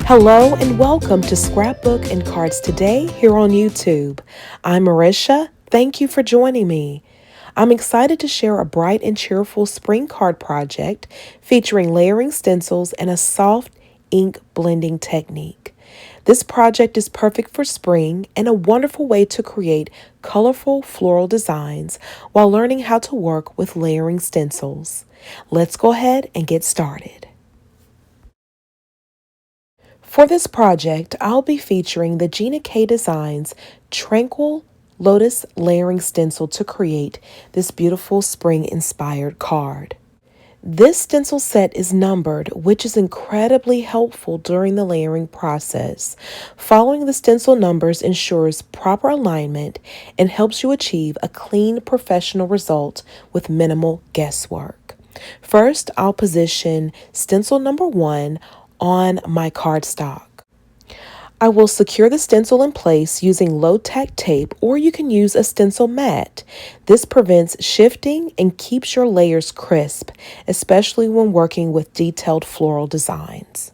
Hello and welcome to Scrapbook and Cards Today here on YouTube. I'm Mirisha. Thank you for joining me. I'm excited to share a bright and cheerful spring card project featuring layering stencils and a soft ink blending technique. This project is perfect for spring and a wonderful way to create colorful floral designs while learning how to work with layering stencils. Let's go ahead and get started. For this project, I'll be featuring the Gina Designs Tranquil Lotus Layering Stencil to create this beautiful spring-inspired card. This stencil set is numbered, which is incredibly helpful during the layering process. Following the stencil numbers ensures proper alignment and helps you achieve a clean, professional result with minimal guesswork. First, I'll position stencil number 1 on my cardstock. I will secure the stencil in place using low-tack tape, or you can use a stencil mat. This prevents shifting and keeps your layers crisp, especially when working with detailed floral designs.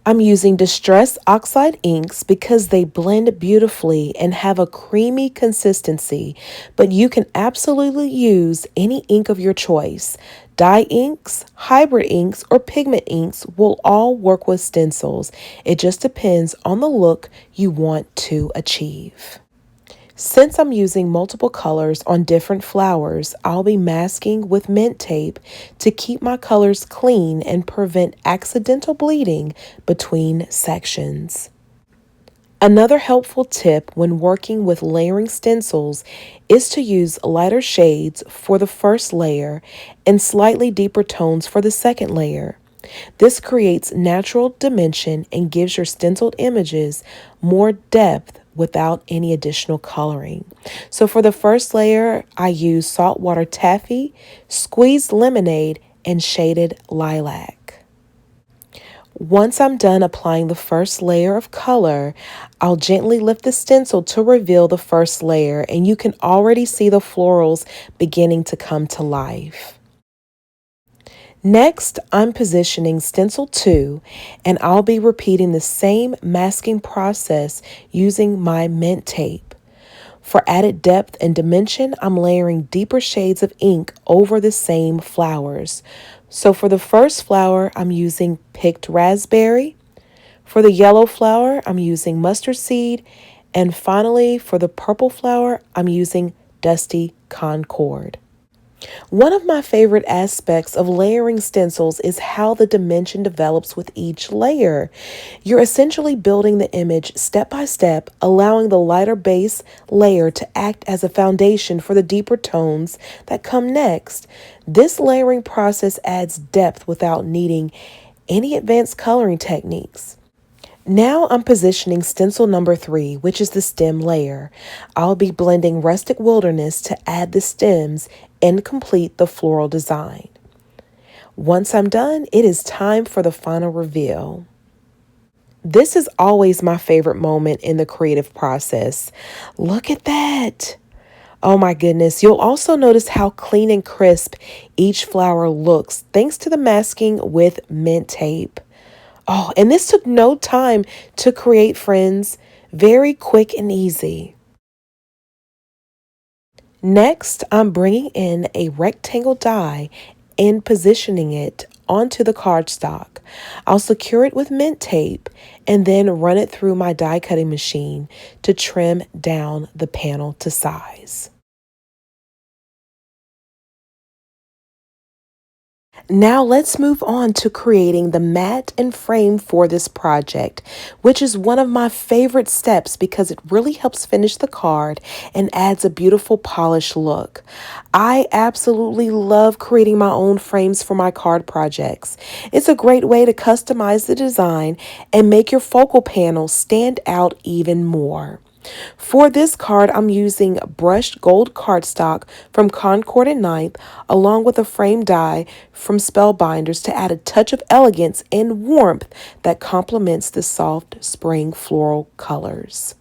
I'm using Distress Oxide inks because they blend beautifully and have a creamy consistency, but you can absolutely use any ink of your choice. Dye inks, hybrid inks, or pigment inks will all work with stencils. It just depends on the look you want to achieve. Since I'm using multiple colors on different flowers, I'll be masking with mint tape to keep my colors clean and prevent accidental bleeding between sections. Another helpful tip when working with layering stencils is to use lighter shades for the first layer and slightly deeper tones for the second layer. This creates natural dimension and gives your stenciled images more depth without any additional coloring. So for the first layer, I use saltwater taffy, squeezed lemonade, and shaded lilac. Once I'm done applying the first layer of color, I'll gently lift the stencil to reveal the first layer, and you can already see the florals beginning to come to life. Next, I'm positioning stencil 2, and I'll be repeating the same masking process using my mint tape. For added depth and dimension, I'm layering deeper shades of ink over the same flowers. So for the first flower, I'm using picked raspberry. For the yellow flower, I'm using mustard seed. And finally, for the purple flower, I'm using dusty concord. One of my favorite aspects of layering stencils is how the dimension develops with each layer. You're essentially building the image step by step, allowing the lighter base layer to act as a foundation for the deeper tones that come next. This layering process adds depth without needing any advanced coloring techniques. Now I'm positioning stencil number 3, which is the stem layer. I'll be blending Rustic Wilderness to add the stems and complete the floral design. Once I'm done, it is time for the final reveal. This is always my favorite moment in the creative process. Look at that! Oh my goodness, you'll also notice how clean and crisp each flower looks thanks to the masking with mint tape. Oh, and this took no time to create, friends. Very quick and easy. Next, I'm bringing in a rectangle die and positioning it onto the cardstock. I'll secure it with mint tape and then run it through my die cutting machine to trim down the panel to size. Now let's move on to creating the mat and frame for this project, which is one of my favorite steps because it really helps finish the card and adds a beautiful polished look. I absolutely love creating my own frames for my card projects. It's a great way to customize the design and make your focal panel stand out even more. For this card, I'm using brushed gold cardstock from Concord and Ninth, along with a frame die from Spellbinders to add a touch of elegance and warmth that complements the soft spring floral colors.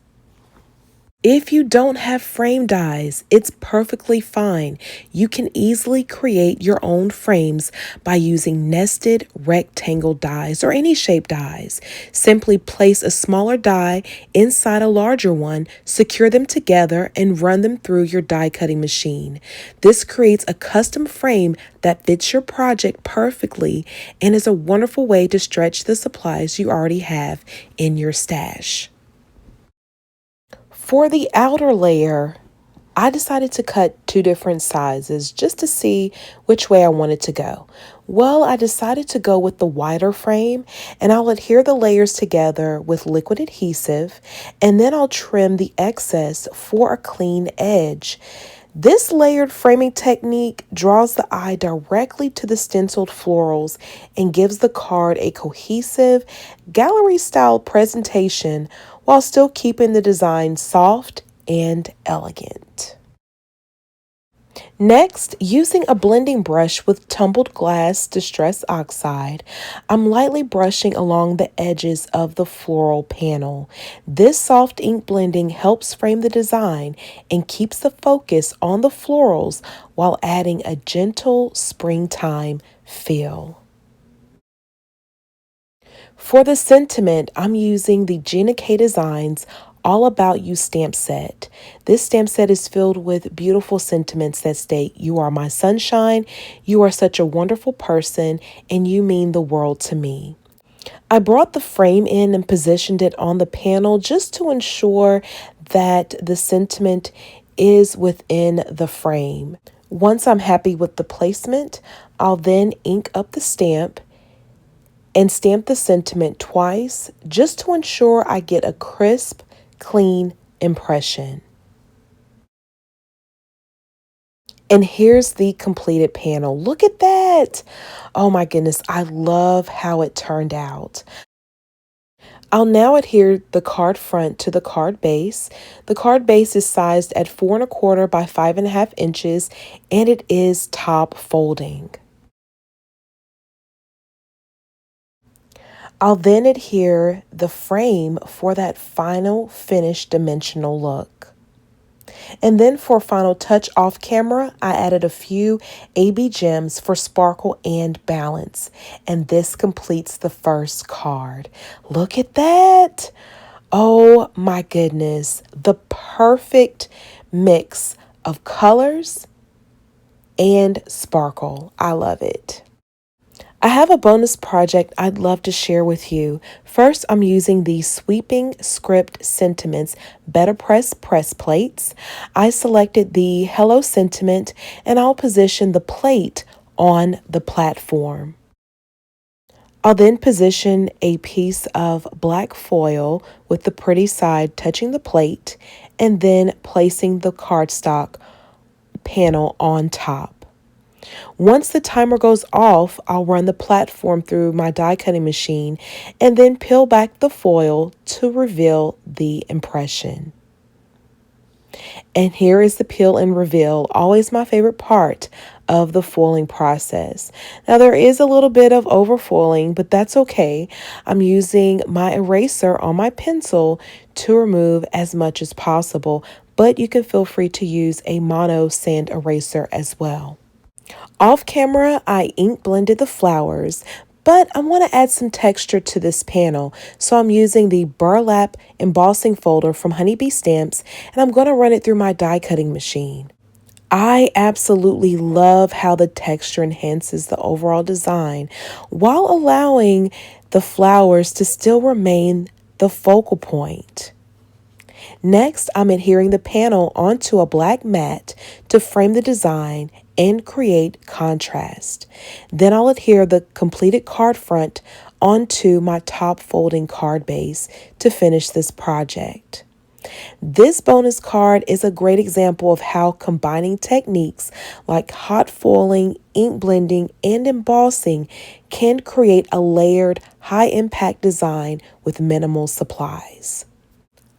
If you don't have frame dies, it's perfectly fine. You can easily create your own frames by using nested rectangle dies or any shape dies. Simply place a smaller die inside a larger one, secure them together, and run them through your die cutting machine. This creates a custom frame that fits your project perfectly and is a wonderful way to stretch the supplies you already have in your stash. For the outer layer, I decided to cut two different sizes just to see which way I wanted to go. Well, I decided to go with the wider frame, and I'll adhere the layers together with liquid adhesive, and then I'll trim the excess for a clean edge. This layered framing technique draws the eye directly to the stenciled florals and gives the card a cohesive, gallery-style presentation while still keeping the design soft and elegant. Next, using a blending brush with tumbled glass distress oxide, I'm lightly brushing along the edges of the floral panel. This soft ink blending helps frame the design and keeps the focus on the florals while adding a gentle springtime feel. For the sentiment, I'm using the Gina Designs All About You stamp set. This stamp set is filled with beautiful sentiments that state, "You are my sunshine, you are such a wonderful person, and you mean the world to me." I brought the frame in and positioned it on the panel just to ensure that the sentiment is within the frame. Once I'm happy with the placement, I'll then ink up the stamp and stamp the sentiment twice just to ensure I get a crisp, clean impression. And here's the completed panel. Look at that. Oh my goodness, I love how it turned out. I'll now adhere the card front to the card base. The card base is sized at 4¼ by 5½ inches, and it is top folding. I'll then adhere the frame for that final finished dimensional look. And then for final touch off camera, I added a few AB gems for sparkle and balance. And this completes the first card. Look at that. Oh my goodness. The perfect mix of colors and sparkle. I love it. I have a bonus project I'd love to share with you. First, I'm using the Sweeping Script Sentiments Better press plates. I selected the Hello sentiment and I'll position the plate on the platform. I'll then position a piece of black foil with the pretty side touching the plate and then placing the cardstock panel on top. Once the timer goes off, I'll run the platform through my die cutting machine and then peel back the foil to reveal the impression. And here is the peel and reveal, always my favorite part of the foiling process. Now there is a little bit of overfoiling, but that's okay. I'm using my eraser on my pencil to remove as much as possible, but you can feel free to use a mono sand eraser as well. Off camera, I ink blended the flowers, but I want to add some texture to this panel, so I'm using the burlap embossing folder from Honeybee Stamps, and I'm going to run it through my die cutting machine. I absolutely love how the texture enhances the overall design while allowing the flowers to still remain the focal point. Next, I'm adhering the panel onto a black mat to frame the design and create contrast. Then I'll adhere the completed card front onto my top folding card base to finish this project. This bonus card is a great example of how combining techniques like hot foiling, ink blending, and embossing can create a layered, high-impact design with minimal supplies.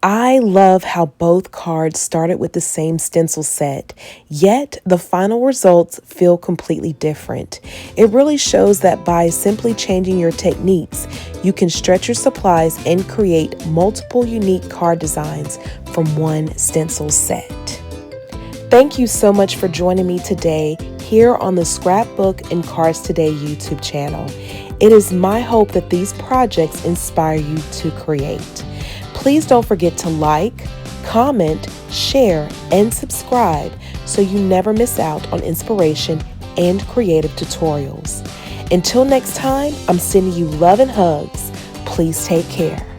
I love how both cards started with the same stencil set, yet the final results feel completely different. It really shows that by simply changing your techniques, you can stretch your supplies and create multiple unique card designs from one stencil set. Thank you so much for joining me today here on the Scrapbook and Cards Today YouTube channel. It is my hope that these projects inspire you to create. Please don't forget to like, comment, share, and subscribe so you never miss out on inspiration and creative tutorials. Until next time, I'm sending you love and hugs. Please take care.